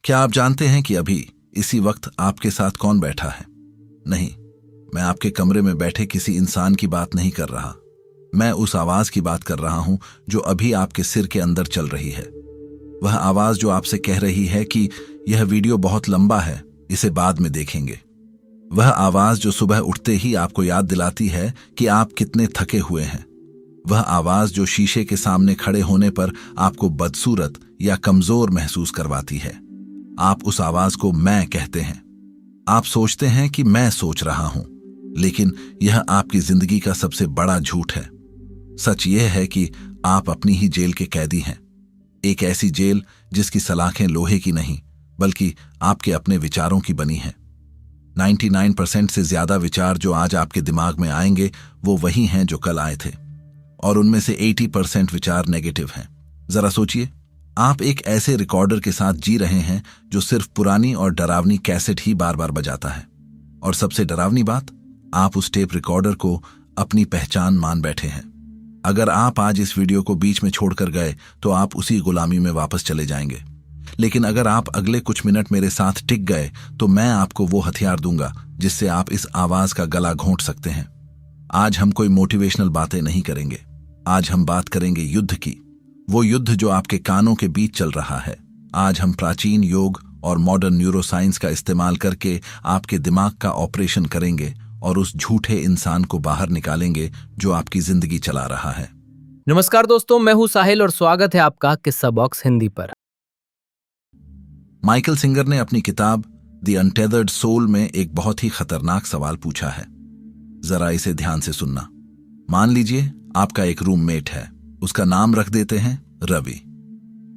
क्या आप जानते हैं कि अभी इसी वक्त आपके साथ कौन बैठा है? नहीं, मैं आपके कमरे में बैठे किसी इंसान की बात नहीं कर रहा। मैं उस आवाज की बात कर रहा हूं जो अभी आपके सिर के अंदर चल रही है। वह आवाज जो आपसे कह रही है कि यह वीडियो बहुत लंबा है, इसे बाद में देखेंगे। वह आवाज जो सुबह उठते ही आपको याद दिलाती है कि आप कितने थके हुए हैं। वह आवाज जो शीशे के सामने खड़े होने पर आपको बदसूरत या कमजोर महसूस करवाती है। आप उस आवाज को मैं कहते हैं। आप सोचते हैं कि मैं सोच रहा हूं, लेकिन यह आपकी जिंदगी का सबसे बड़ा झूठ है। सच यह है कि आप अपनी ही जेल के कैदी हैं। एक ऐसी जेल जिसकी सलाखें लोहे की नहीं, बल्कि आपके अपने विचारों की बनी हैं। 99% से ज्यादा विचार जो आज आपके दिमाग में आएंगे वो वही हैं जो कल आए थे, और उनमें से 80% विचार नेगेटिव हैं। जरा सोचिए, आप एक ऐसे रिकॉर्डर के साथ जी रहे हैं जो सिर्फ पुरानी और डरावनी कैसेट ही बार बार बजाता है। और सबसे डरावनी बात, आप उस टेप रिकॉर्डर को अपनी पहचान मान बैठे हैं। अगर आप आज इस वीडियो को बीच में छोड़कर गए तो आप उसी गुलामी में वापस चले जाएंगे। लेकिन अगर आप अगले कुछ मिनट मेरे साथ टिक गए तो मैं आपको वो हथियार दूंगा जिससे आप इस आवाज का गला घोंट सकते हैं। आज हम कोई मोटिवेशनल बातें नहीं करेंगे। आज हम बात करेंगे युद्ध की, वो युद्ध जो आपके कानों के बीच चल रहा है। आज हम प्राचीन योग और मॉडर्न न्यूरोसाइंस का इस्तेमाल करके आपके दिमाग का ऑपरेशन करेंगे और उस झूठे इंसान को बाहर निकालेंगे जो आपकी जिंदगी चला रहा है। नमस्कार दोस्तों, मैं हूं साहिल और स्वागत है आपका किस्सा बॉक्स हिंदी पर। माइकल सिंगर ने अपनी किताब द अनटेथर्ड सोल में एक बहुत ही खतरनाक सवाल पूछा है। जरा इसे ध्यान से सुनना। मान लीजिए आपका एक रूममेट है, उसका नाम रख देते हैं रवि।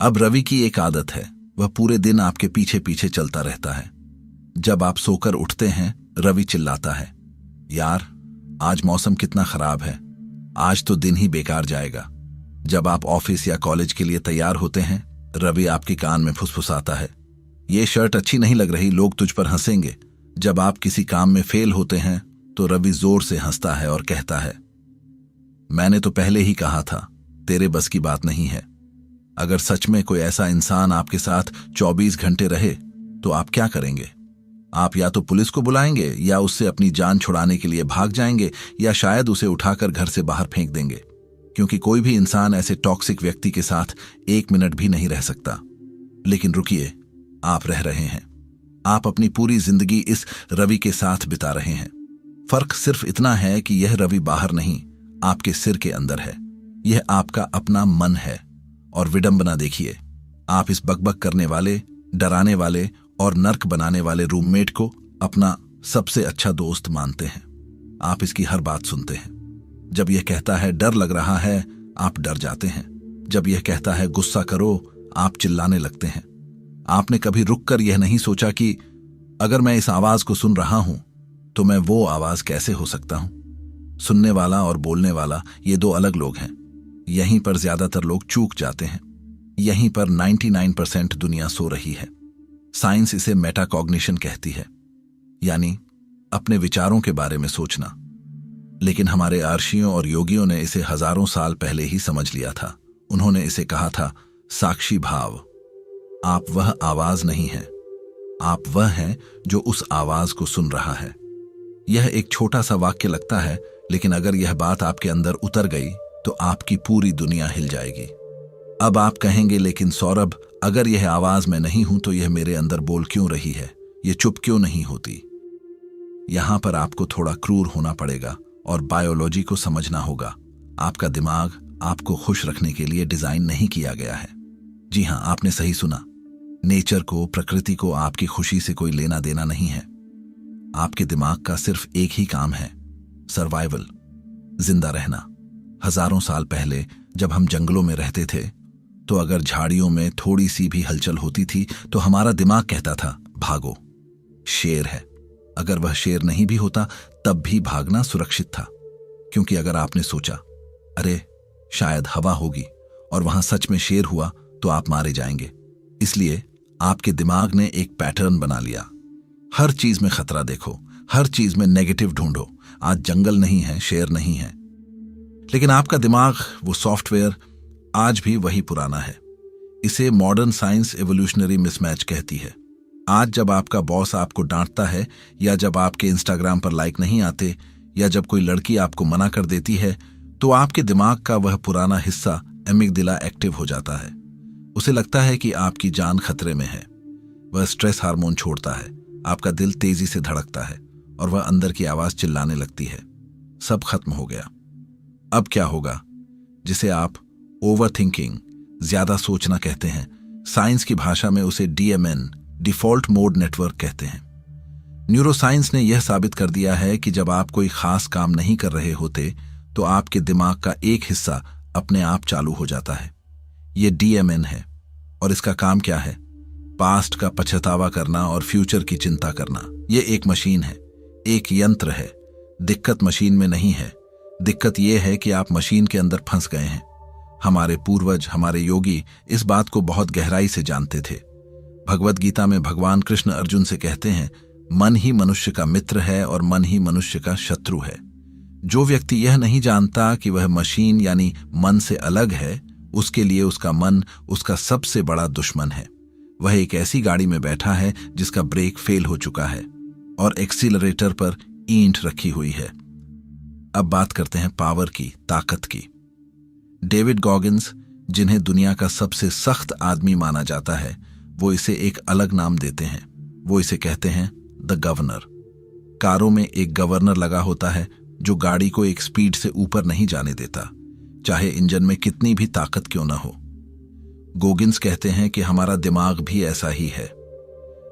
अब रवि की एक आदत है, वह पूरे दिन आपके पीछे पीछे चलता रहता है। जब आप सोकर उठते हैं, रवि चिल्लाता है, यार आज मौसम कितना खराब है, आज तो दिन ही बेकार जाएगा। जब आप ऑफिस या कॉलेज के लिए तैयार होते हैं, रवि आपके कान में फुसफुसाता है, ये शर्ट अच्छी नहीं लग रही, लोग तुझ पर हंसेंगे। जब आप किसी काम में फेल होते हैं तो रवि जोर से हंसता है और कहता है, मैंने तो पहले ही कहा था, तेरे बस की बात नहीं है। अगर सच में कोई ऐसा इंसान आपके साथ 24 घंटे रहे तो आप क्या करेंगे? आप या तो पुलिस को बुलाएंगे, या उससे अपनी जान छुड़ाने के लिए भाग जाएंगे, या शायद उसे उठाकर घर से बाहर फेंक देंगे, क्योंकि कोई भी इंसान ऐसे टॉक्सिक व्यक्ति के साथ 1 मिनट भी नहीं रह सकता। लेकिन रुकिए, आप रह रहे हैं। आप अपनी पूरी जिंदगी इस रवि के साथ बिता रहे हैं। फर्क सिर्फ इतना है कि यह रवि बाहर नहीं, आपके सिर के अंदर है। यह आपका अपना मन है। और विडंबना देखिए, आप इस बकबक करने वाले, डराने वाले और नर्क बनाने वाले रूममेट को अपना सबसे अच्छा दोस्त मानते हैं। आप इसकी हर बात सुनते हैं। जब यह कहता है डर लग रहा है, आप डर जाते हैं। जब यह कहता है गुस्सा करो, आप चिल्लाने लगते हैं। आपने कभी रुककर यह नहीं सोचा कि अगर मैं इस आवाज को सुन रहा हूं तो मैं वो आवाज कैसे हो सकता हूं? सुनने वाला और बोलने वाला ये 2 अलग लोग हैं। यहीं पर ज्यादातर लोग चूक जाते हैं। यहीं पर 99% दुनिया सो रही है। साइंस इसे मेटाकॉग्निशन कहती है, यानी अपने विचारों के बारे में सोचना। लेकिन हमारे आर्षियों और योगियों ने इसे हजारों साल पहले ही समझ लिया था। उन्होंने इसे कहा था साक्षी भाव। आप वह आवाज नहीं है, आप वह हैं जो उस आवाज को सुन रहा है। यह एक छोटा सा वाक्य लगता है, लेकिन अगर यह बात आपके अंदर उतर गई तो आपकी पूरी दुनिया हिल जाएगी। अब आप कहेंगे, लेकिन सौरभ, अगर यह आवाज मैं नहीं हूं तो यह मेरे अंदर बोल क्यों रही है? यह चुप क्यों नहीं होती? यहां पर आपको थोड़ा क्रूर होना पड़ेगा और बायोलॉजी को समझना होगा। आपका दिमाग आपको खुश रखने के लिए डिजाइन नहीं किया गया है। जी हां, आपने सही सुना। नेचर को, प्रकृति को आपकी खुशी से कोई लेना देना नहीं है। आपके दिमाग का सिर्फ एक ही काम है, सर्वाइवल, जिंदा रहना। हजारों साल पहले जब हम जंगलों में रहते थे तो अगर झाड़ियों में थोड़ी सी भी हलचल होती थी तो हमारा दिमाग कहता था भागो, शेर है। अगर वह शेर नहीं भी होता तब भी भागना सुरक्षित था, क्योंकि अगर आपने सोचा अरे शायद हवा होगी और वहां सच में शेर हुआ तो आप मारे जाएंगे। इसलिए आपके दिमाग ने एक पैटर्न बना लिया। हर चीज में खतरा देखो, हर चीज में नेगेटिव ढूंढो। आज जंगल नहीं है, शेर नहीं है, लेकिन आपका दिमाग, वो सॉफ्टवेयर आज भी वही पुराना है। इसे मॉडर्न साइंस एवोल्यूशनरी मिसमैच कहती है। आज जब आपका बॉस आपको डांटता है, या जब आपके इंस्टाग्राम पर लाइक नहीं आते, या जब कोई लड़की आपको मना कर देती है, तो आपके दिमाग का वह पुराना हिस्सा एमिगडाला एक्टिव हो जाता है। उसे लगता है कि आपकी जान खतरे में है। वह स्ट्रेस हार्मोन छोड़ता है, आपका दिल तेजी से धड़कता है और वह अंदर की आवाज चिल्लाने लगती है, सब खत्म हो गया। अब क्या होगा? जिसे आप ओवर थिंकिंग, ज्यादा सोचना कहते हैं। साइंस की भाषा में उसे DMN, डिफॉल्ट मोड नेटवर्क कहते हैं। न्यूरोसाइंस ने यह साबित कर दिया है कि जब आप कोई खास काम नहीं कर रहे होते, तो आपके दिमाग का एक हिस्सा अपने आप चालू हो जाता है। यह DMN है और इसका काम क्या है? पास्ट का पछतावा करना और फ्यूचर की चिंता करना। यह एक मशीन है, एक यंत्र है। दिक्कत मशीन में नहीं है, दिक्कत यह है कि आप मशीन के अंदर फंस गए हैं। हमारे पूर्वज, हमारे योगी इस बात को बहुत गहराई से जानते थे। भगवत गीता में भगवान कृष्ण अर्जुन से कहते हैं, मन ही मनुष्य का मित्र है और मन ही मनुष्य का शत्रु है। जो व्यक्ति यह नहीं जानता कि वह मशीन यानी मन से अलग है, उसके लिए उसका मन उसका सबसे बड़ा दुश्मन है। वह एक ऐसी गाड़ी में बैठा है जिसका ब्रेक फेल हो चुका है और एक्सीलरेटर पर ईंट रखी हुई है। अब बात करते हैं पावर की, ताकत की। डेविड गॉगिन्स, जिन्हें दुनिया का सबसे सख्त आदमी माना जाता है, वो इसे एक अलग नाम देते हैं। वो इसे कहते हैं द गवर्नर। कारों में एक गवर्नर लगा होता है जो गाड़ी को एक स्पीड से ऊपर नहीं जाने देता, चाहे इंजन में कितनी भी ताकत क्यों ना हो। गोगिन्स कहते हैं कि हमारा दिमाग भी ऐसा ही है।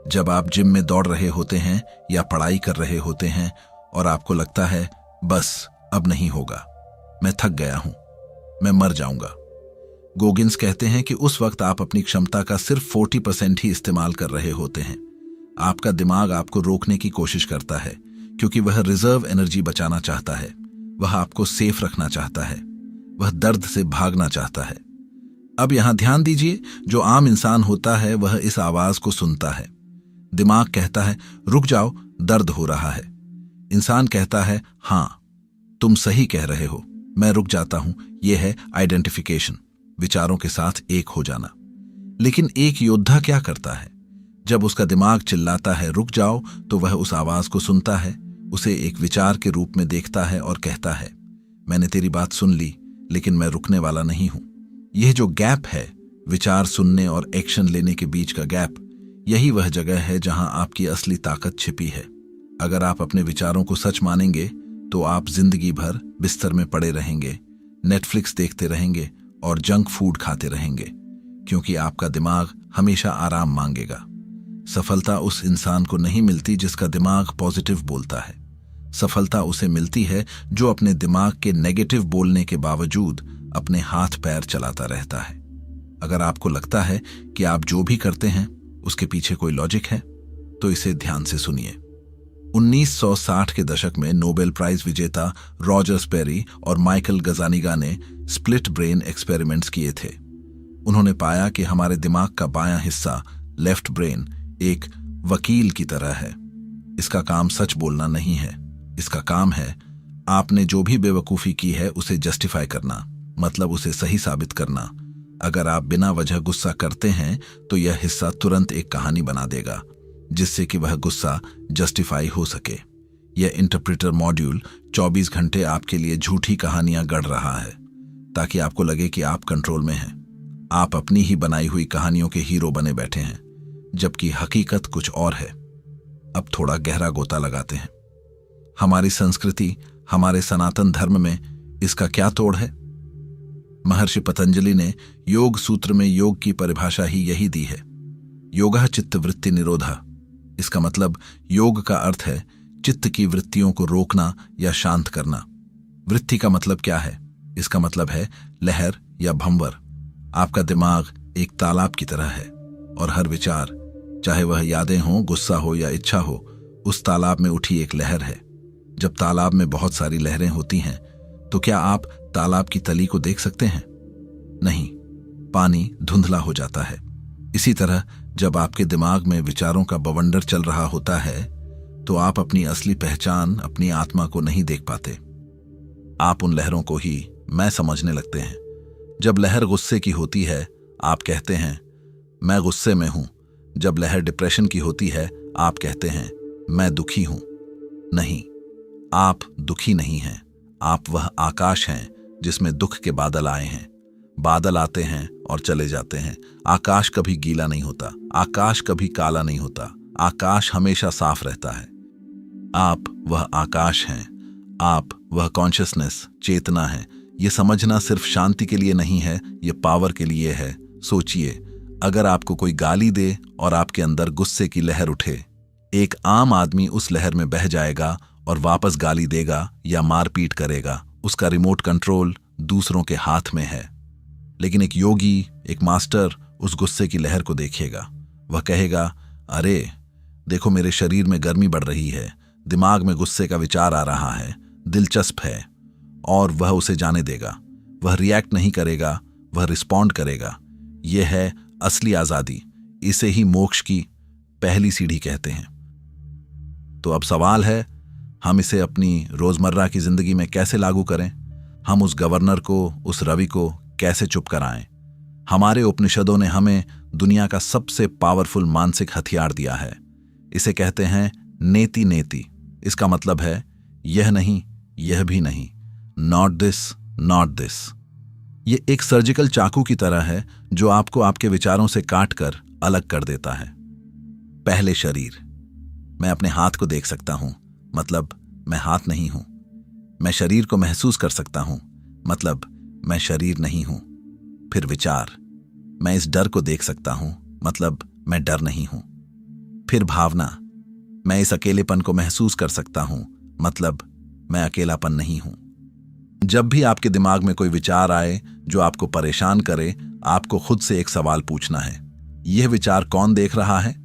जब आप जिम में दौड़ रहे होते हैं या पढ़ाई कर रहे होते हैं और आपको लगता है बस अब नहीं होगा, मैं थक गया हूं, मैं मर जाऊंगा, गोगिन्स कहते हैं कि उस वक्त आप अपनी क्षमता का सिर्फ 40% ही इस्तेमाल कर रहे होते हैं। आपका दिमाग आपको रोकने की कोशिश करता है क्योंकि वह रिजर्व एनर्जी बचाना चाहता है, वह आपको सेफ रखना चाहता है, वह दर्द से भागना चाहता है। अब यहां ध्यान दीजिए, जो आम इंसान होता है वह इस आवाज को सुनता है। दिमाग कहता है रुक जाओ, दर्द हो रहा है। इंसान कहता है हां तुम सही कह रहे हो, मैं रुक जाता हूं। यह है आइडेंटिफिकेशन, विचारों के साथ एक हो जाना। लेकिन एक योद्धा क्या करता है? जब उसका दिमाग चिल्लाता है रुक जाओ, तो वह उस आवाज को सुनता है, उसे एक विचार के रूप में देखता है और कहता है मैंने तेरी बात सुन ली, लेकिन मैं रुकने वाला नहीं हूं। यह जो गैप है, विचार सुनने और एक्शन लेने के बीच का गैप, यही वह जगह है जहां आपकी असली ताकत छिपी है। अगर आप अपने विचारों को सच मानेंगे तो आप जिंदगी भर बिस्तर में पड़े रहेंगे, नेटफ्लिक्स देखते रहेंगे और जंक फूड खाते रहेंगे, क्योंकि आपका दिमाग हमेशा आराम मांगेगा। सफलता उस इंसान को नहीं मिलती जिसका दिमाग पॉजिटिव बोलता है। सफलता उसे मिलती है जो अपने दिमाग के नेगेटिव बोलने के बावजूद अपने हाथ पैर चलाता रहता है। अगर आपको लगता है कि आप जो भी करते हैं उसके पीछे कोई लॉजिक है, तो इसे ध्यान से सुनिए। 1960 के दशक में नोबेल प्राइज विजेता रॉजर स्पेरी और माइकल गजानिगा ने स्प्लिट ब्रेन एक्सपेरिमेंट्स किए थे। उन्होंने पाया कि हमारे दिमाग का बायां हिस्सा, लेफ्ट ब्रेन, एक वकील की तरह है। इसका काम सच बोलना नहीं है, इसका काम है आपने जो भी बेवकूफ़ी की है उसे जस्टिफाई करना, मतलब उसे सही साबित करना। अगर आप बिना वजह गुस्सा करते हैं तो यह हिस्सा तुरंत एक कहानी बना देगा जिससे कि वह गुस्सा जस्टिफाई हो सके। यह इंटरप्रेटर मॉड्यूल 24 घंटे आपके लिए झूठी कहानियां गढ़ रहा है ताकि आपको लगे कि आप कंट्रोल में हैं। आप अपनी ही बनाई हुई कहानियों के हीरो बने बैठे हैं, जबकि हकीकत कुछ और है। अब थोड़ा गहरा गोता लगाते हैं। हमारी संस्कृति, हमारे सनातन धर्म में इसका क्या तोड़ है? महर्षि पतंजलि ने योग सूत्र में योग की परिभाषा ही यही दी है, योगः चित्त वृत्ति निरोधा। इसका मतलब योग का अर्थ है चित्त की वृत्तियों को रोकना या शांत करना। वृत्ति का मतलब क्या है? इसका मतलब है लहर या भंवर। आपका दिमाग एक तालाब की तरह है और हर विचार, चाहे वह यादें हों, गुस्सा हो या इच्छा हो, उस तालाब में उठी एक लहर है। जब तालाब में बहुत सारी लहरें होती हैं तो क्या आप तालाब की तली को देख सकते हैं? नहीं, पानी धुंधला हो जाता है। इसी तरह जब आपके दिमाग में विचारों का बवंडर चल रहा होता है तो आप अपनी असली पहचान, अपनी आत्मा को नहीं देख पाते। आप उन लहरों को ही मैं समझने लगते हैं। जब लहर गुस्से की होती है, आप कहते हैं मैं गुस्से में हूं। जब लहर डिप्रेशन की होती है, आप कहते हैं मैं दुखी हूं। नहीं, आप दुखी नहीं हैं। आप वह आकाश हैं जिसमें दुख के बादल आए हैं। बादल आते हैं और चले जाते हैं। आकाश कभी गीला नहीं होता, आकाश कभी काला नहीं होता, आकाश हमेशा साफ रहता है। आप वह आकाश हैं। आप वह कॉन्शियसनेस, चेतना है। ये समझना सिर्फ शांति के लिए नहीं है, ये पावर के लिए है। सोचिए, अगर आपको कोई गाली दे और आपके अंदर गुस्से की लहर उठे, एक आम आदमी उस लहर में बह जाएगा और वापस गाली देगा या मारपीट करेगा। उसका रिमोट कंट्रोल दूसरों के हाथ में है। लेकिन एक योगी, एक मास्टर उस गुस्से की लहर को देखेगा। वह कहेगा, अरे देखो, मेरे शरीर में गर्मी बढ़ रही है, दिमाग में गुस्से का विचार आ रहा है, दिलचस्प है। और वह उसे जाने देगा। वह रिएक्ट नहीं करेगा, वह रिस्पॉन्ड करेगा। यह है असली आजादी। इसे ही मोक्ष की पहली सीढ़ी कहते हैं। तो अब सवाल है, हम इसे अपनी रोजमर्रा की जिंदगी में कैसे लागू करें? हम उस गवर्नर को, उस रवि को कैसे चुप कराएं? हमारे उपनिषदों ने हमें दुनिया का सबसे पावरफुल मानसिक हथियार दिया है। इसे कहते हैं नेति नेति। इसका मतलब है यह नहीं, यह भी नहीं, नॉट दिस, नॉट दिस। ये एक सर्जिकल चाकू की तरह है जो आपको आपके विचारों से काटकर अलग कर देता है। पहले शरीर। मैं अपने हाथ को देख सकता हूं, मतलब मैं हाथ नहीं हूं। मैं शरीर को महसूस कर सकता हूं, मतलब मैं शरीर नहीं हूं। फिर विचार। मैं इस डर को देख सकता हूं, मतलब मैं डर नहीं हूं। फिर भावना। मैं इस अकेलेपन को महसूस कर सकता हूं, मतलब मैं अकेलापन नहीं हूं। जब भी आपके दिमाग में कोई विचार आए जो आपको परेशान करे, आपको खुद से एक सवाल पूछना है, यह विचार कौन देख रहा है?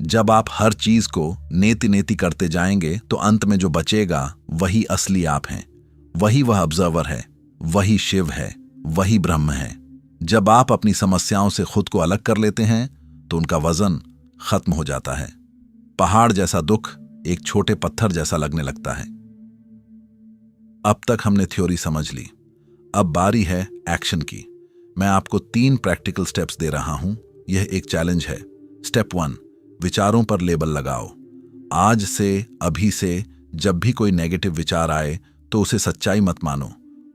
जब आप हर चीज को नेति नेति करते जाएंगे तो अंत में जो बचेगा वही असली आप हैं। वही वह ऑब्जर्वर है, वही शिव है, वही ब्रह्म है। जब आप अपनी समस्याओं से खुद को अलग कर लेते हैं तो उनका वजन खत्म हो जाता है। पहाड़ जैसा दुख एक छोटे पत्थर जैसा लगने लगता है। अब तक हमने थ्योरी समझ ली, अब बारी है एक्शन की। मैं आपको 3 प्रैक्टिकल स्टेप्स दे रहा हूं। यह एक चैलेंज है। स्टेप 1, विचारों पर लेबल लगाओ। आज से, अभी से जब भी कोई नेगेटिव विचार आए तो उसे सच्चाई मत मानो,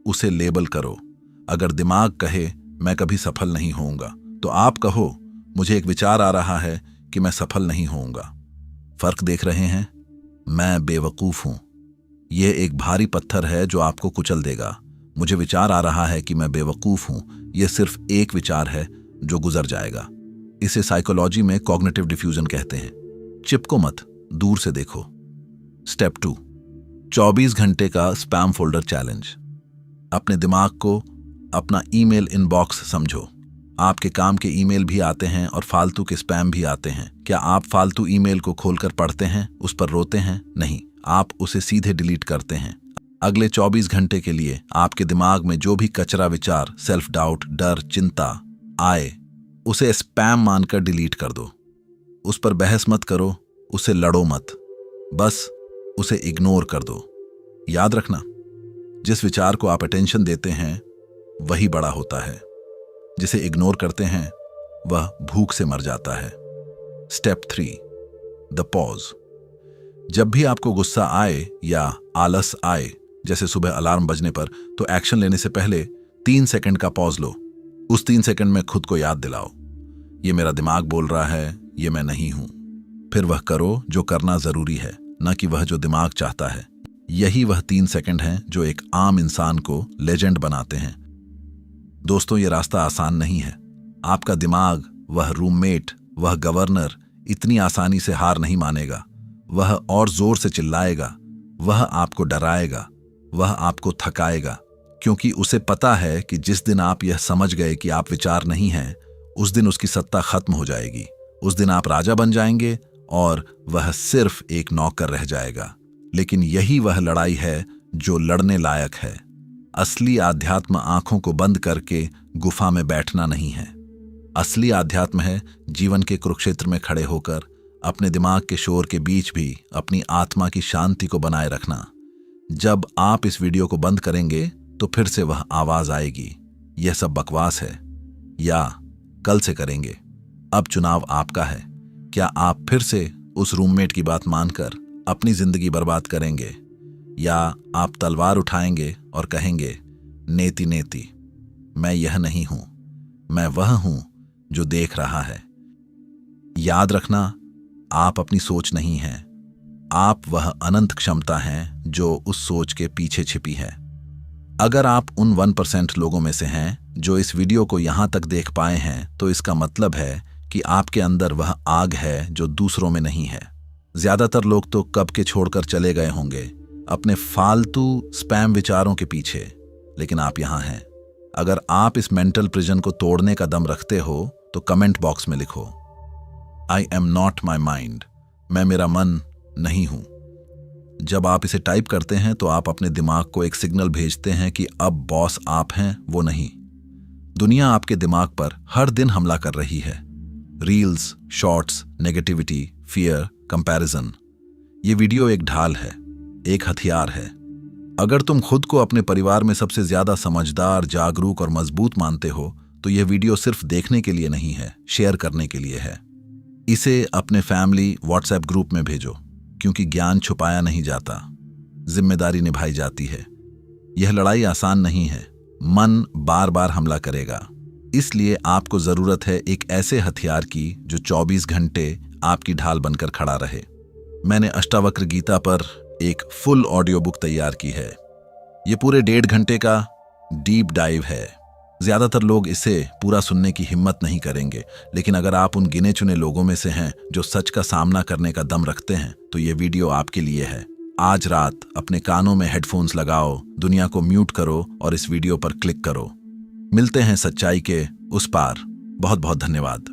उसे लेबल करो। अगर दिमाग कहे मैं कभी सफल नहीं होऊंगा, तो आप कहो मुझे एक विचार आ रहा है कि मैं सफल नहीं होऊंगा। फर्क देख रहे हैं? मैं बेवकूफ हूं। यह एक भारी पत्थर है जो आपको कुचल देगा। मुझे विचार आ रहा है कि मैं बेवकूफ हूं। यह सिर्फ एक विचार है जो गुजर जाएगा। इसे साइकोलॉजी में कॉग्निटिव डिफ्यूजन कहते हैं। चिपको मत, दूर से देखो। स्टेप 2, 24 घंटे का स्पैम फोल्डर चैलेंज। अपने दिमाग को अपना ईमेल इनबॉक्स समझो। आपके काम के ईमेल भी आते हैं और फालतू के स्पैम भी आते हैं। क्या आप फालतू ईमेल को खोलकर पढ़ते हैं, उस पर रोते हैं? नहीं, आप उसे सीधे डिलीट करते हैं। अगले 24 घंटे के लिए आपके दिमाग में जो भी कचरा विचार, सेल्फ डाउट, डर, चिंता आए, उसे स्पैम मानकर डिलीट कर दो। उस पर बहस मत करो, उसे लड़ो मत, बस उसे इग्नोर कर दो। याद रखना, जिस विचार को आप अटेंशन देते हैं वही बड़ा होता है। जिसे इग्नोर करते हैं वह भूख से मर जाता है। Step 3, the pause. जब भी आपको गुस्सा आए या आलस आए, जैसे सुबह अलार्म बजने पर, तो एक्शन लेने से पहले 3 सेकंड का पॉज लो। उस 3 सेकंड में खुद को याद दिलाओ, ये मेरा दिमाग बोल रहा है, ये मैं नहीं हूं। फिर वह करो जो करना जरूरी है, न कि वह जो दिमाग चाहता है। यही वह 3 सेकंड हैं जो एक आम इंसान को लेजेंड बनाते हैं। दोस्तों, ये रास्ता आसान नहीं है। आपका दिमाग, वह रूममेट, वह गवर्नर इतनी आसानी से हार नहीं मानेगा। वह और जोर से चिल्लाएगा, वह आपको डराएगा, वह आपको थकाएगा, क्योंकि उसे पता है कि जिस दिन आप यह समझ गए कि आप विचार नहीं हैं, उस दिन उसकी सत्ता खत्म हो जाएगी। उस दिन आप राजा बन जाएंगे और वह सिर्फ एक नौकर रह जाएगा। लेकिन यही वह लड़ाई है जो लड़ने लायक है। असली आध्यात्म आंखों को बंद करके गुफा में बैठना नहीं है। असली आध्यात्म है जीवन के कुरुक्षेत्र में खड़े होकर अपने दिमाग के शोर के बीच भी अपनी आत्मा की शांति को बनाए रखना। जब आप इस वीडियो को बंद करेंगे तो फिर से वह आवाज आएगी, यह सब बकवास है, या कल से करेंगे, अब चुनाव आपका है। क्या आप फिर से उस रूममेट की बात मानकर अपनी जिंदगी बर्बाद करेंगे, या आप तलवार उठाएंगे और कहेंगे, नेति नेति, मैं यह नहीं हूं, मैं वह हूं जो देख रहा है। याद रखना, आप अपनी सोच नहीं हैं, आप वह अनंत क्षमता हैं जो उस सोच के पीछे छिपी है। अगर आप उन 1% लोगों में से हैं जो इस वीडियो को यहां तक देख पाए हैं, तो इसका मतलब है कि आपके अंदर वह आग है जो दूसरों में नहीं है। ज्यादातर लोग तो कब के छोड़कर चले गए होंगे अपने फालतू स्पैम विचारों के पीछे, लेकिन आप यहां हैं। अगर आप इस मेंटल प्रिजन को तोड़ने का दम रखते हो तो कमेंट बॉक्स में लिखो, I am not my mind, मैं मेरा मन नहीं हूं। जब आप इसे टाइप करते हैं तो आप अपने दिमाग को एक सिग्नल भेजते हैं कि अब बॉस आप हैं, वो नहीं। दुनिया आपके दिमाग पर हर दिन हमला कर रही है। Reels, shorts, negativity, fear, comparison. ये वीडियो एक ढाल है, एक हथियार है। अगर तुम खुद को अपने परिवार में सबसे ज्यादा समझदार, जागरूक और मजबूत मानते हो तो यह वीडियो सिर्फ देखने के लिए नहीं है, शेयर करने के लिए है। इसे अपने फैमिली व्हाट्सएप ग्रुप में भेजो, क्योंकि ज्ञान छुपाया नहीं जाता, जिम्मेदारी निभाई जाती है। यह लड़ाई आसान नहीं है, मन बार बार हमला करेगा। इसलिए आपको जरूरत है एक ऐसे हथियार की जो 24 घंटे आपकी ढाल बनकर खड़ा रहे। मैंने अष्टावक्र गीता पर एक फुल ऑडियो बुक तैयार की है। ये पूरे 1.5 घंटे का डीप डाइव है। ज्यादातर लोग इसे पूरा सुनने की हिम्मत नहीं करेंगे, लेकिन अगर आप उन गिने चुने लोगों में से हैं जो सच का सामना करने का दम रखते हैं, तो ये वीडियो आपके लिए है। आज रात अपने कानों में हेडफोन्स लगाओ, दुनिया को म्यूट करो और इस वीडियो पर क्लिक करो। मिलते हैं सच्चाई के उस पार। बहुत बहुत धन्यवाद।